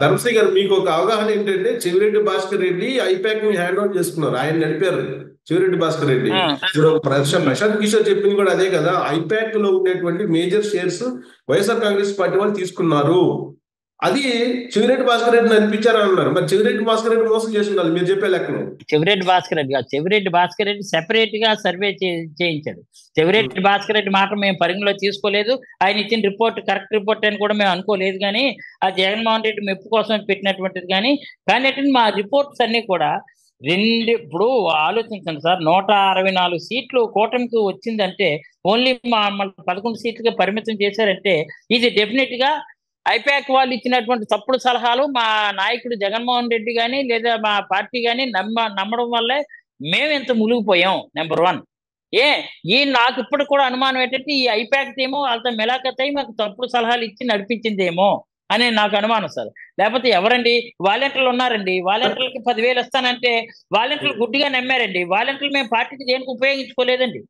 ధర్మశ్రీ గారు, మీకు ఒక అవగాహన ఏంటంటే చెవిరెడ్డి భాస్కర్ రెడ్డి ఐపాక్ ని హ్యాండ్ ఓవర్ చేసుకున్నారు, ఆయన నడిపారు. చెవిరెడ్డి భాస్కర్ రెడ్డి ఇప్పుడు ప్రశాంత్ కిషోర్ చెప్పింది కూడా అదే కదా, ఐపాక్ లో ఉండేటువంటి major shares YSR Congress party వాళ్ళు తీసుకున్నారు. అది చెవిరెడ్డి భాస్కర్ రెడ్డి నడిపించారని అన్నారు. మరి చెవిరెడ్డి భాస్కర్ రెడ్డి మోసం చేసి ఉండాలి మీరు చెప్పే లెక్కను. చెవిరెడ్డి భాస్కర్ రెడ్డి కాదు, చెవిరెడ్డి భాస్కర్ రెడ్డి సెపరేట్ గా సర్వే చేయించాడు. చెవిరెడ్డి భాస్కర్ రెడ్డి మాట మేము పరిగణలో తీసుకోలేదు, ఆయన ఇచ్చిన రిపోర్ట్ కరెక్ట్ రిపోర్ట్ అని కూడా మేము అనుకోలేదు. కానీ ఆ జగన్మోహన్ రెడ్డి మెప్పు కోసం పెట్టినటువంటిది. కానీ మా రిపోర్ట్స్ అన్ని కూడా ఇప్పుడు ఆలోచించండి సార్, 164 సీట్లు కూటమికి వచ్చిందంటే ఓన్లీ మా 11 సీట్లుగా పరిమితం చేశారంటే ఇది డెఫినెట్ గా ఐపాక్ వాళ్ళు ఇచ్చినటువంటి తప్పుడు సలహాలు మా నాయకుడు జగన్మోహన్ రెడ్డి కానీ లేదా మా పార్టీ కానీ నమ్మడం వల్లే మేము ఎంత మునిగిపోయాం. నెంబర్ 1. నాకు ఇప్పుడు కూడా అనుమానం ఏంటంటే ఈ ఐపాక్ ఏమో వాళ్ళతో మెలాకత్ అయి మాకు తప్పుడు సలహాలు ఇచ్చి నడిపించిందేమో అని నాకు అనుమానం సార్. లేకపోతే ఎవరండి వాలంటీర్లు ఉన్నారండి, వాలంటీర్లకి 10,000 ఇస్తానంటే వాలంటీర్లు గుడ్డిగా నమ్మారండి. వాలంటీర్లు మేము పార్టీకి దేనికి ఉపయోగించుకోలేదండి.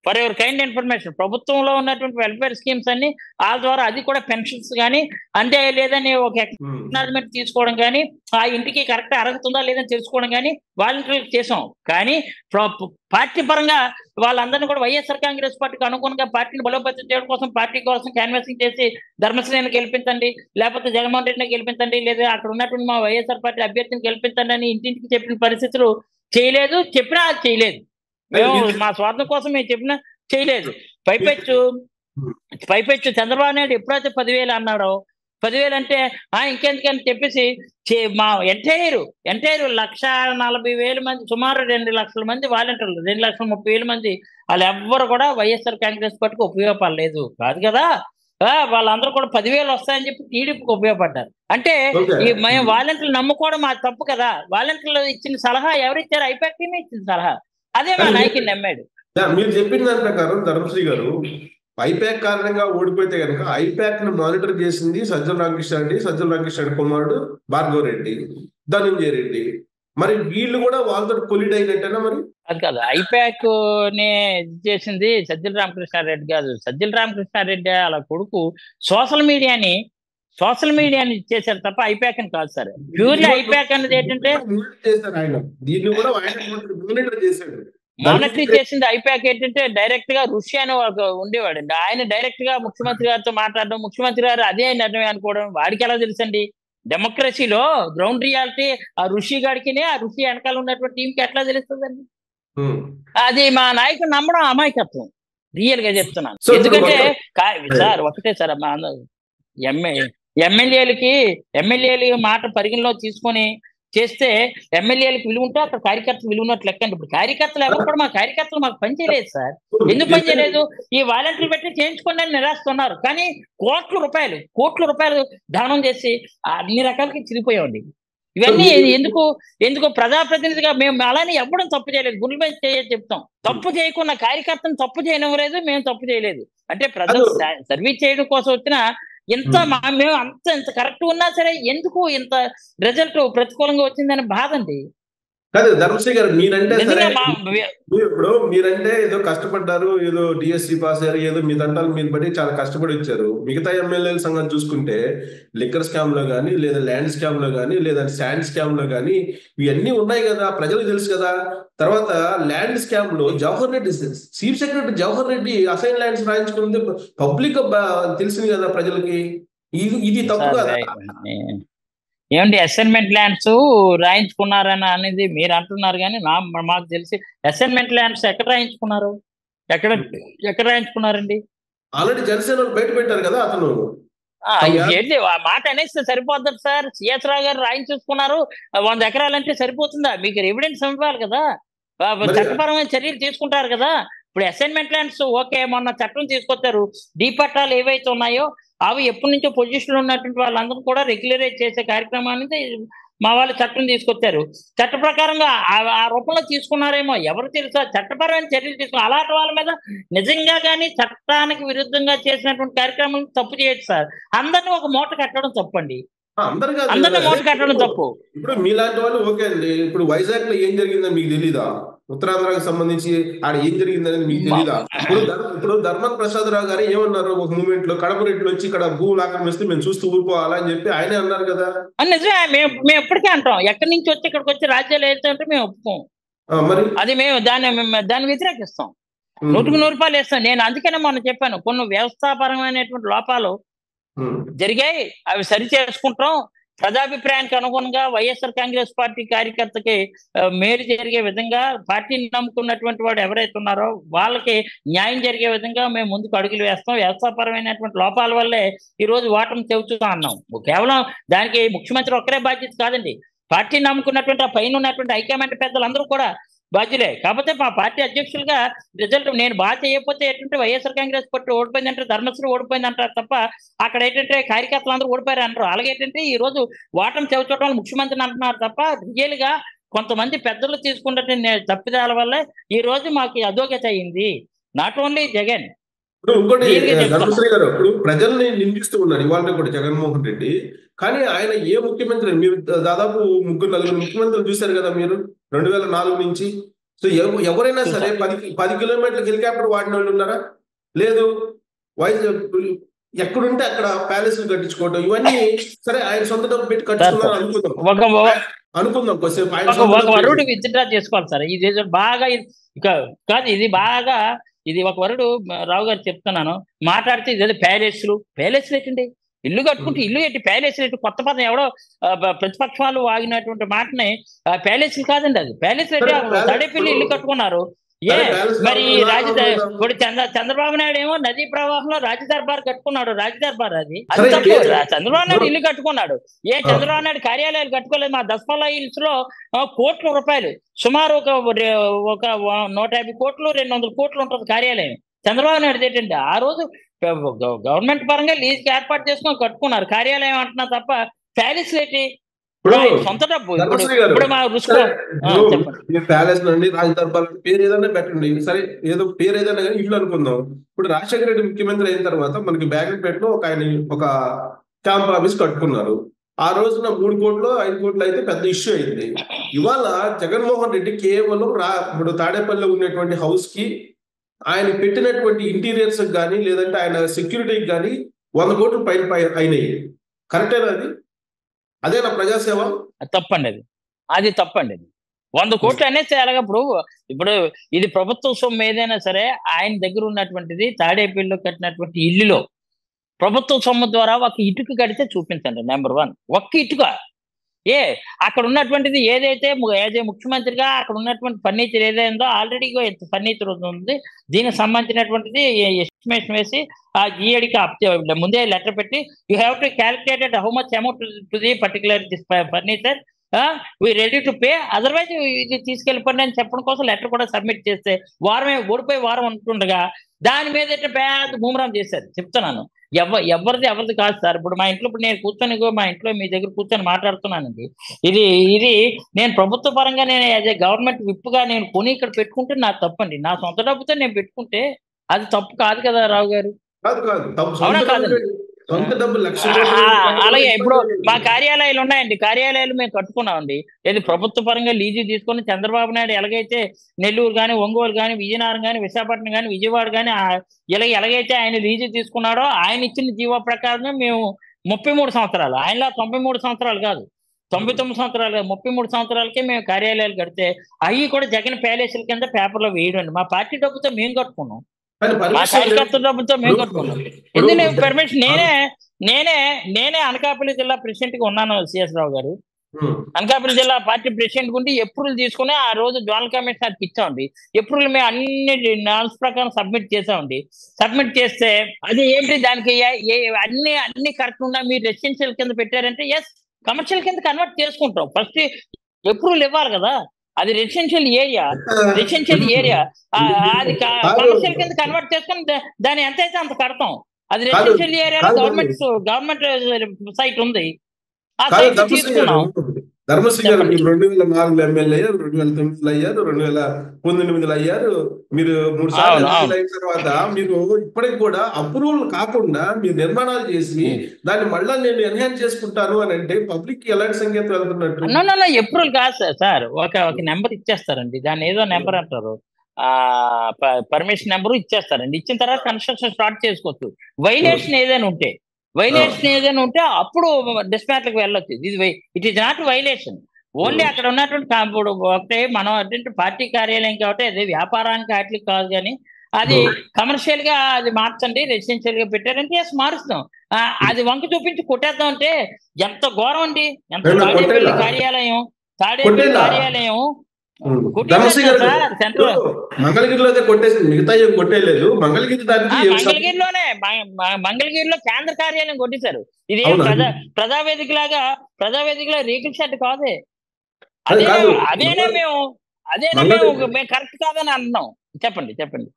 ఫర్ ఎవర్ కైండ్ ఇన్ఫర్మేషన్, ప్రభుత్వంలో ఉన్నటువంటి వెల్ఫేర్ స్కీమ్స్ అన్ని వాళ్ళ ద్వారా, అది కూడా పెన్షన్స్ కానీ అంటే లేదని ఒక ఎక్నాలజ్మెంట్ తీసుకోవడం కానీ ఆ ఇంటికి కరెక్ట్ అర్హతుందా లేదని తెలుసుకోవడం కానీ వాలంటీర్లకు చేసాం. కానీ పార్టీ పరంగా వాళ్ళందరినీ కూడా వైఎస్ఆర్ కాంగ్రెస్ పార్టీకి అనుగుణంగా పార్టీని బలోపేతం చేయడం కోసం పార్టీ కోసం క్యాన్వాసింగ్ చేసి ధర్మశ్రేణిని గెలిపించండి, లేకపోతే జగన్మోహన్ రెడ్డిని గెలిపించండి, లేదా అక్కడ ఉన్నటువంటి మా వైఎస్ఆర్ పార్టీ అభ్యర్థిని గెలిపించండి అని ఇంటింటికి చెప్పిన పరిస్థితులు చేయలేదు. చెప్పినా అది చేయలేదు. మేము మా స్వార్థం కోసం మేము చెప్పినా చేయలేదు. పైపెచ్చు చంద్రబాబు నాయుడు ఎప్పుడైతే 10,000 అన్నాడో, 10,000 అంటే ఇంకెందుకని చెప్పేసి మా ఎంటైర్ 1,40,000 మంది, సుమారు 2 లక్షల మంది వాలంటీర్లు, 2,30,000 మంది వాళ్ళు ఎవ్వరు కూడా వైఎస్ఆర్ కాంగ్రెస్ పార్టీకి ఉపయోగపడలేదు కాదు కదా. వాళ్ళందరూ కూడా 10,000 వస్తాయని చెప్పి టీడీపీకి ఉపయోగపడ్డారు. అంటే మేము వాలంటీర్లు నమ్ముకోవడం మా తప్పు కదా. వాలంటీర్లు ఇచ్చిన సలహా ఎవరిచ్చారు? ఐపాక్ టీమే ఇచ్చిన సలహా. అదే మా నాయకుడు నమ్మాడు. మీరు చెప్పిన దాని ప్రకారం ధర్మశ్రీ గారు, ఐపాక్ కారణంగా ఓడిపోతే కనుక ఐపాక్ ను మానిటర్ చేసింది సజ్జల రామకృష్ణారెడ్డి కుమారుడు భార్గవ్ రెడ్డి, ధనంజయ రెడ్డి. మరి వీళ్ళు కూడా వాళ్ళతో కొలిడ్ అయినట్టేనా? మరి అది కాదు, ఐపాక్ నే చేసింది సజ్జల రామకృష్ణారెడ్డి కాదు. సజ్జల రామకృష్ణారెడ్డి అలా కొడుకు సోషల్ మీడియాని చేశారు తప్ప ఐపాక్ అని కాదు సార్. ప్యూర్లీ ఐపాక్ అనేది ఏంటంటే మానిటరీ చేసింది ఐపాక్ ఏంటంటే డైరెక్ట్ గా ఋషి అని ఉండేవాడు అండి. ఆయన డైరెక్ట్ గా ముఖ్యమంత్రి గారితో మాట్లాడడం, ముఖ్యమంత్రి గారు అదే నిర్ణయం అనుకోవడం వాడికి ఎలా తెలుసండి? డెమోక్రసీలో గ్రౌండ్ రియాలిటీ ఆ ఋషి గారికి, ఆ ఋషి వెనకాల ఉన్నటువంటి టీంకి ఎట్లా తెలుస్తుందండి? అది మా నాయకుడు నమ్మడం అమాయకత్వం, రియల్ గా చెప్తున్నాను. ఎందుకంటే సార్ ఒకటే సార్, మా ఎమ్మెల్యేలకి మాట పరిగణలో తీసుకొని చేస్తే ఎమ్మెల్యేలకు విలువ ఉంటే అక్కడ కార్యకర్తలు విలువ ఉన్నట్లు లెక్కండి. ఇప్పుడు కార్యకర్తలు ఎవరు కూడా, మా కార్యకర్తలు మాకు పని చేయలేదు సార్. ఎందుకు పని చేయలేదు? ఈ వాలంటీర్లు పెట్టి చేయించుకోండి అని నిరాస్తున్నారు. కానీ కోట్ల రూపాయలు దానం చేసి అన్ని రకాలకి చిరిగిపోయామండి. ఇవన్నీ ఎందుకు ప్రజాప్రతినిధిగా మేము అలానే ఎవ్వడం తప్పు చేయలేదు, గుండె మీద చెప్తాం. తప్పు చేయకుండా కార్యకర్తను తప్పు చేయనివ్వలేదు, మేము తప్పు చేయలేదు. అంటే ప్రజలు సర్వీస్ చేయడం కోసం వచ్చిన మేము ఇంత కరెక్ట్ ఉన్నా సరే ఎందుకు ఇంత రిజల్ట్ ప్రతికూలంగా వచ్చిందని బాధ అండి. కాదు ధర్మశ్రీ గారు, మీరంటే ఏదో కష్టపడ్డారు, ఏదో డిఎస్సి పాస్ అయ్యారు, ఏదో మీ దంటాలు మీరు బట్టి చాలా కష్టపడి వచ్చారు. మిగతా ఎమ్మెల్యేల సంగతి చూసుకుంటే లిక్కర్ స్కామ్ లో కానీ, లేదా ల్యాండ్ స్కామ్ లో కానీ, లేదా శాండ్ స్కామ్ లో కానీ ఇవన్నీ ఉన్నాయి కదా, ప్రజలకు తెలుసు కదా. తర్వాత ల్యాండ్ స్కామ్ లో Jawahar Reddy, chief secretary Jawahar Reddy assign lands రాయించుకుంది పబ్లిక్ తెలిసింది కదా ప్రజలకి. ఇది తప్పు కదా? ఏమండి అసైన్మెంట్ ల్యాండ్స్ రాయించుకున్నారని అనేది మీరు అంటున్నారు, కానీ మాకు తెలిసి అసైన్మెంట్ ల్యాండ్స్ ఎక్కడ రాయించుకున్నారు? ఎక్కడ రాయించుకున్నారండి? ఆల్రెడీ జనసేన బయట పెట్టారు కదా అతను. ఏంటి మాట అనేస్తే సరిపోతుంది సార్. సిఎస్ రావు గారు రాయించుకున్నారు 100 ఎకరాలంటే సరిపోతుందా? మీకు ఎవిడెన్స్ ఇవ్వాలి కదా, చట్టపరమైన చర్యలు తీసుకుంటారు కదా. ఇప్పుడు అసైన్మెంట్ ల్యాండ్స్ ఓకే, మొన్న చట్టం తీసుకొచ్చారు. డీ పట్టాలు ఏవైతే ఉన్నాయో అవి ఎప్పటి నుంచో పొజిషన్లో ఉన్నటువంటి వాళ్ళందరూ కూడా రెగ్యులరైజ్ చేసే కార్యక్రమాన్ని మా వాళ్ళు చట్టం తీసుకొచ్చారు. చట్ట ప్రకారంగా ఆ రూపంలో తీసుకున్నారేమో ఎవరు తెలుసా? చట్టపరమైన చర్యలు తీసుకున్నారు. అలాంటి వాళ్ళ మీద నిజంగా కానీ చట్టానికి విరుద్ధంగా చేసినటువంటి కార్యక్రమాలను తప్పు చేయొచ్చు సార్. అందరినీ ఒక మూట కట్టడం తప్పండి. అందరు కాదు కదా. అందరినీ మూట కట్టడం తప్పు. ఇప్పుడు మీలాంటి వాళ్ళు ఓకే అండి. ఇప్పుడు వైజాగ్ లో ఏం జరిగిందని మీకు తెలీదా? ఉత్తరాంధ్రకు సంబంధించి ఆడ ఏం జరిగిందనేది మీకు తెలీదా? ఇప్పుడు ధర్మన్ ప్రసాద్ రావు గారు ఏమన్నారు ఒక మూమెంట్ లో, కడప రెడ్లు వచ్చి ఇక్కడ భూములు ఆక్రమిస్తే మేము చూస్తూ ఊరుకోవాలా అని చెప్పి ఆయనే అన్నారు కదా. నిజమే, మేము ఎప్పటికీ అంటాం, ఎక్కడి నుంచి వచ్చి ఇక్కడికి వచ్చి రాజ్యాలు వెళ్తుంటే మేము ఒప్పుకోం. మరి అది మేము దాన్ని వ్యతిరేకిస్తాం, 100% వేస్తాం. నేను అందుకనే మొన్న చెప్పాను, కొన్ని వ్యవస్థాపరమైనటువంటి లోపాలు జరిగాయి, అవి సరి చేసుకుంటాం. ప్రజాభిప్రాయానికి అనుగుణంగా వైఎస్ఆర్ కాంగ్రెస్ పార్టీ కార్యకర్తకి మేలు జరిగే విధంగా, పార్టీని నమ్ముకున్నటువంటి వాడు ఎవరైతే ఉన్నారో వాళ్ళకి న్యాయం జరిగే విధంగా మేము ముందుకు అడుగులు వేస్తాం. వ్యవస్థాపరమైనటువంటి లోపాల వల్లే ఈ రోజు ఓటమి చెబుతా అన్నాం. కేవలం దానికి ముఖ్యమంత్రి ఒక్కరే బాధ్యత కాదండి. పార్టీని నమ్ముకున్నటువంటి ఆ పైన ఉన్నటువంటి హైకమాండ్ పెద్దలందరూ కూడా బాధ్యులే. కాకపోతే మా పార్టీ అధ్యక్షులుగా రిజల్ట్ నేను బాగా చేయకపోతే ఏంటంటే వైఎస్ఆర్ కాంగ్రెస్ పార్టీ ఓడిపోయిందంటే, ధర్మశ్రీ ఓడిపోయింది అంటారు తప్ప అక్కడ ఏంటంటే కార్యకర్తలు అందరూ ఓడిపోయారు అంటారు. అలాగే ఏంటంటే ఈ రోజు ఓటమి చెబుతూ ముఖ్యమంత్రిని అంటున్నారు తప్ప రియల్ గా కొంతమంది పెద్దలు తీసుకున్నటువంటి తప్పిదాల వల్ల ఈ రోజు మాకు అధోగతి అయింది. Not only Jagan. ఇంకోటి ధర్మశ్రీ గారు, ఇప్పుడు ప్రజల్ని నిందిస్తూ ఉన్నారు ఇవాళ కూడా జగన్మోహన్ రెడ్డి. కానీ ఆయన ఏ ముఖ్యమంత్రి, మీరు దాదాపు 3-4 ముఖ్యమంత్రులు చూశారు కదా మీరు 2004 నుంచి. సో ఎవరైనా సరే 10 కిలోమీటర్ల హెలికాప్టర్ వాడిన వాళ్ళు ఉన్నారా? లేదు. వైజాగ్ ఎక్కడుంటే అక్కడ ప్యాలెస్లు కట్టించుకోవడం, ఇవన్నీ సరే ఆయన సొంత డబ్బు పెట్టి కట్టుకున్నారు అనుకుందాం కొద్దిసేపు. ఒక వరుడు విత్డ్రా చేసుకోవాలి సార్. ఇది బాగా కాదు, ఇది బాగా ఇది ఒక వరుడు రావు గారు చెప్తున్నాను మాట్లాడితే ఇదే ప్యాలెస్లు ఏంటండి, ఇల్లు కట్టుకుంటే ఇల్లు ఏంటి, ప్యాలెస్ ఏంటి, కొత్త పదం ఎవడో ప్రతిపక్షాలు వాగినటువంటి మాటని ప్యాలెస్లు కాదండి. అది ప్యాలెస్ ఏంటి, తడేపల్లి ఇల్లు కట్టుకున్నారు. మరి ఇప్పుడు చంద్రబాబు నాయుడు ఏమో నదీ ప్రవాహంలో రాజదర్బార్ కట్టుకున్నాడు. రాజదర్బార్ అది తప్పు. చంద్రబాబు నాయుడు ఇల్లు కట్టుకున్నాడు. చంద్రబాబు నాయుడు కార్యాలయాలు కట్టుకోలేదు. మా దస్మల్లా హిల్స్ లో కోట్ల రూపాయలు, సుమారు ఒక 150 కోట్లు 200 కోట్లు ఉంటుంది కార్యాలయం. చంద్రబాబు నాయుడు ఏంటండి ఆ రోజు గవర్నమెంట్ పరంగా లీజ్కి ఏర్పాటు చేసుకొని కట్టుకున్నారు కార్యాలయం అంటున్నా తప్ప ప్యాలెస్ ఏంటి, సొంత డబ్బు. ఇప్పుడు మా ప్యాలెస్ నుండి రాజదర్బార్ పేరు ఏదైనా పెట్టండి, సరే ఏదో పేరు ఏదైనా కానీ ఇల్లు అనుకుందాం. ఇప్పుడు రాజశేఖర రెడ్డి ముఖ్యమంత్రి అయిన తర్వాత మనకి బ్యాగంపేటలో ఒక క్యాంప్ ఆఫీస్ కట్టుకున్నారు. ఆ రోజున 3 కోట్లు 5 కోట్లు అయితే పెద్ద ఇష్యూ అయింది. ఇవాళ జగన్మోహన్ రెడ్డి కేవలం ఇప్పుడు తాడేపల్లిలో ఉన్నటువంటి హౌస్ కి ఆయన పెట్టినటువంటి ఇంటీరియర్స్ కానీ లేదంటే ఆయన సెక్యూరిటీకి కానీ 100 కోట్లు పైన అయినాయి. కరెక్టేనా? అదే నా ప్రజాసేవ? తప్పండి, అది తప్పండి. 100 కోట్లు అనేసి అలాగే ఇప్పుడు ఇది ప్రభుత్వ సొమ్ము ఏదైనా సరే ఆయన దగ్గర ఉన్నటువంటిది తాడేపల్లిలో కట్టినటువంటి ఇల్లులో ప్రభుత్వ సొమ్ము ద్వారా ఒక ఇటుక కడితే చూపించండి. నెంబర్ 1 ఒక్క ఇటుక. అక్కడ ఉన్నటువంటిది ఏదైతే ముఖ్యమంత్రిగా అక్కడ ఉన్నటువంటి ఫర్నిచర్ ఏదైందో ఆల్రెడీ ఫర్నిచర్ ఉంది, దీనికి సంబంధించినటువంటిది ఎస్టిమేషన్ వేసి ఆ జిఏడికి ముందే లెటర్ పెట్టి you have to calculated how much amount to the particular this furniture, we ready to pay, otherwise ఇది తీసుకెళ్ళిపోండి అని చెప్పడం కోసం లెటర్ కూడా సబ్మిట్ చేస్తే ఓడిపోయి వారం ఉంటుండగా దాని మీద పెద్ద బూమరాం చేశారు. చెప్తున్నాను, ఎవరిది కాదు సార్. ఇప్పుడు మా ఇంట్లో నేను కూర్చొని మా ఇంట్లో మీ దగ్గర కూర్చొని మాట్లాడుతున్నానండి. ఇది నేను ప్రభుత్వ పరంగా నేను యాజ్ ఏ గవర్నమెంట్ విప్గా నేను కొని ఇక్కడ పెట్టుకుంటే నాకు తప్పండి. నా సొంత డబ్బుతో నేను పెట్టుకుంటే అది తప్పు కాదు కదా రావు గారు? అవునా కాదండి? అలాగే ఇప్పుడు మా కార్యాలయాలు ఉన్నాయండి, కార్యాలయాలు మేము కట్టుకున్నామండి. ఏది ప్రభుత్వ పరంగా లీజు తీసుకొని చంద్రబాబు నాయుడు ఎలాగైతే నెల్లూరు కానీ, ఒంగోలు కానీ, విజయనగరం కానీ, విశాఖపట్నం కానీ, విజయవాడ కానీ ఎలాగైతే ఆయన లీజు తీసుకున్నాడో ఆయన ఇచ్చిన జీవో ప్రకారమే మేము 33 సంవత్సరాలు, ఆయనలా 93 సంవత్సరాలు కాదు, 99 సంవత్సరాలు కాదు, 33 సంవత్సరాలకే మేము కార్యాలయాలు కడితే అవి కూడా జగన్ ప్యాలెస్ల కింద పేపర్లో వేయడం. మా పార్టీ డబ్బుతో మేము కట్టుకున్నాం, మా కార్యకర్త డబ్బుతో మేము కట్టుకున్నాం. ఎందుకు పర్మిషన్ నేనే అనకాపల్లి జిల్లా ప్రెసిడెంట్ గా ఉన్నాను. సిఎస్ రావు గారు అనకాపల్లి జిల్లా పార్టీ ప్రెసిడెంట్ ఉండి అప్రూవల్ తీసుకుని ఆ రోజు జోనల్ కమిషనర్కి ఇచ్చామండి. అప్రూవల్ మేము అన్ని నాల్స్ ప్రకారం సబ్మిట్ చేసామండి. సబ్మిట్ చేస్తే అది ఏంటి, దానికి అన్ని కరెక్ట్ ఉన్నా మీరు రెసిడెన్షియల్ కింద పెట్టారంటే ఎస్ కమర్షియల్ కింద కన్వర్ట్ చేసుకుంటాం. ఫస్ట్ అప్రూవల్ ఇవ్వాలి కదా, అది రెసిడెన్షియల్ ఏరియా అది కమర్షియల్ కింద కన్వర్ట్ చేసుకుని దాని ఎంత అయితే అంత కడతాం. అది రెసిడెన్షియల్ ఏరియాలో గవర్నమెంట్ సైట్ ఉంది, ఆ సైట్ తీసుకున్నాం. ధర్మశ్రీ గారు చెప్పండి. మీరు 2004 ఎమ్మెల్యే అయ్యారు, 2009 అయ్యారు, 2019 అయ్యారు. మీరు 3 సార్లు అవును, ఎమ్మెల్యే అవును. అయిన తర్వాత మీరు ఇప్పటికి కూడా అప్రూవల్ కాకుండా మీరు నిర్మాణాలు చేసి దాన్ని మళ్ళా నేను ఎన్హాన్స్ చేసుకుంటాను అని అంటే పబ్లిక్ కి ఎలాంటి సంకేతం వెళ్తున్నట్టు? నో ఎప్రూవల్ కాదు సార్. ఒక నెంబర్ ఇచ్చేస్తారండి. దాన్ని ఏదో నెంబర్ అంటారు. పర్మిషన్ నెంబరు ఇచ్చేస్తారండి. ఇచ్చిన తర్వాత కన్స్ట్రక్షన్ స్టార్ట్ చేసుకోవచ్చు. వైలేషన్ ఏదైనా ఉంటే అప్పుడు డిస్పాట్లకు వెళ్ళొచ్చు. It is not violation. Only అక్కడ ఉన్నటువంటి ఇప్పుడు ఒకటే మనం అంటే పార్టీ కార్యాలయం కాబట్టి అది వ్యాపారానికి వాటికి కాదు కానీ అది కమర్షియల్ గా అది మార్చండి, రెసిడెన్షియల్ గా పెట్టారంటే ఎస్ మారుస్తాం. అది వంక చూపించి కొట్టేద్దాం అంటే ఎంత ఘోరం అండి. ఎంత తాడేపల్లి కార్యాలయం ధర్మశ్రీ కొట్టేశారు గారు సార్ సెంట్రల్. మంగళగిరిలో అయితే కొట్టేసింది, మిగతా ఏం కొట్టేయలేదు. మంగళగిరి దానికి మంగళగిరిలో కేంద్ర కార్యాలయం కొట్టేశారు. ఇది అవునా? ప్రజావేదికలాగా రీకుల షెడ్ కాదే. అది కాదు. అదేనే మేము మంగళగిరి కరెక్ట్ కాదని అంటున్నాం. చెప్పండి.